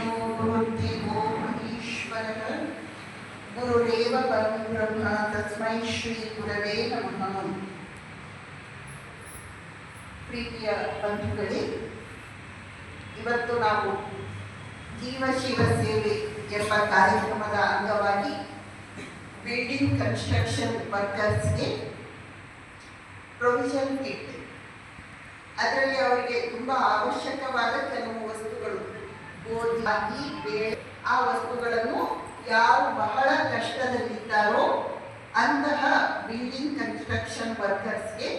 गुरुर्ब्रह्मणो गुरुर्देवो महेश्वरः गुरुरेव परं ब्रह्म तस्मै ಶ್ರೀ ಗುರವೇ ನಮಃ. ಪ್ರೀತಿಯ ಬಂಧುಗಳೇ, ಇವತ್ತು ನಾವು ಜೀವ ಶಿವ ಸೇವೆ ಎಂಬ ಕಾರ್ಯಕ್ರಮದ ಅಂಗವಾಗಿ ಬಿಲ್ಡಿಂಗ್ ಕನ್ಸ್ಟ್ರಕ್ಷನ್ ವರ್ಕರ್ಸ್ಗೆ ಪ್ರೊವಿಷನ್ ಕಿಟ್, ಅದರಲ್ಲಿ ಅವರಿಗೆ ತುಂಬ ಅವಶ್ಯಕವಾದ ಕೆಲವು ವಸ್ತುಗಳು, ಗೋಧಿ, ಬೇಳೆ, ಆ ವಸ್ತುಗಳನ್ನು ಯಾರು ಬಹಳ ಕಷ್ಟದಲ್ಲಿದ್ದಾರೋ ಅಂತಹ ಬಿಲ್ಡಿಂಗ್ ಕನ್ಸ್ಟ್ರಕ್ಷನ್ ವರ್ಕರ್ಸ್ಗೆ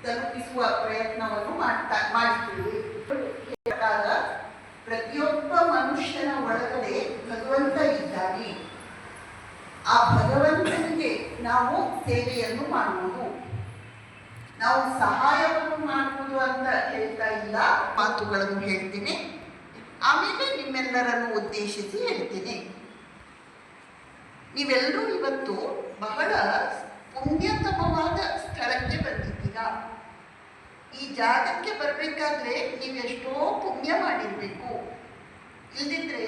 ತಲುಪಿಸುವ ಪ್ರಯತ್ನವನ್ನು ಮಾಡ್ತೀವಿ. ಪ್ರತಿಯೊಬ್ಬ ಮನುಷ್ಯನ ಒಳಗಡೆ ಭಗವಂತ ಇದ್ದಾನೆ. ಆ ಭಗವಂತನಿಗೆ ನಾವು ಸೇವೆಯನ್ನು ಮಾಡುವುದು, ನಾವು ಸಹಾಯವನ್ನು ಮಾಡುವುದು ಅಂತ ಹೇಳ್ತಾ ಇಲ್ಲ. ಮಾತುಗಳನ್ನು ಹೇಳ್ತೀನಿ, ಆಮೇಲೆ ನಿಮ್ಮೆಲ್ಲರನ್ನು ಉದ್ದೇಶಿಸಿ ಹೇಳ್ತೀನಿ. ನೀವೆಲ್ಲರೂ ಇವತ್ತು ಬಹಳ ಪುಣ್ಯತಮವಾದ ಸ್ಥಳಕ್ಕೆ ಬಂದಿದ್ದೀರಾ. ಈ ಜಾಗಕ್ಕೆ ಬರಬೇಕಾದ್ರೆ ನೀವೆಷ್ಟೋ ಪುಣ್ಯ ಮಾಡಿರಬೇಕು. ಇಲ್ದಿದ್ರೆ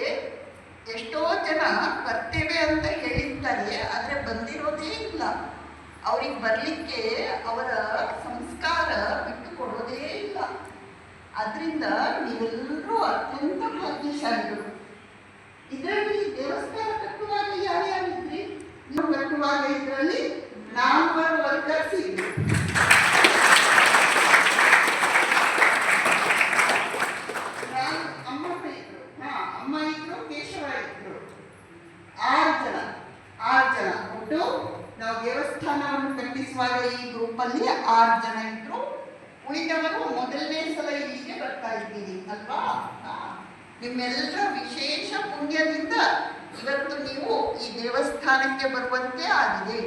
ಎಷ್ಟೋ ಜನ ಬರ್ತೇವೆ ಅಂತ ಹೇಳಿರ್ತಾರೆ, ಆದರೆ ಬಂದಿರೋದೇ ಇಲ್ಲ. ಅವ್ರಿಗೆ ಬರಲಿಕ್ಕೆ ಅವರ ಸಂಸ್ಕಾರ ಬಿಟ್ಟು ಕೊಡೋದೇ ಇಲ್ಲ. ಅದರಿಂದ ನೀವೆಲ್ಲರೂ ಅತ್ಯಂತ ಭಾಗ್ಯಶಾಲಿಗಳು. ಇದರಲ್ಲಿ ದೇವಸ್ಥಾನ ಕಟ್ಟುವಾಗ ಯಾರ್ಯಾರಿದ್ರಿ? ನೀವು ಕಟ್ಟುವಾಗ ಇದರಲ್ಲಿ 4 ವರ್ಕರ್ಸ್ ಇದ್ರು. ಅಮ್ಮ ಇದ್ರು, ಕೇಶವ ಇದ್ರು. 6 ಜನ ಒಟ್ಟು ನಾವು ದೇವಸ್ಥಾನವನ್ನು ಕಟ್ಟಿಸುವಾಗ ಈ ಗ್ರೂಪಲ್ಲಿ 6 ಜನ ಇದ್ರು. ಉಳಿದವರು ಮೊದಲನೇ ಸಲ ಇಲ್ಲಿಗೆ ಬರ್ತಾ ಇದ್ದೀರಿ ಅಲ್ವಾ? ನಿಮ್ಮೆಲ್ಲರ ವಿಶೇಷ ಪುಣ್ಯದಿಂದ ಇವತ್ತು ನೀವು ಈ ದೇವಸ್ಥಾನಕ್ಕೆ ಬರುವಂತೆ ಆಗಿದೆ.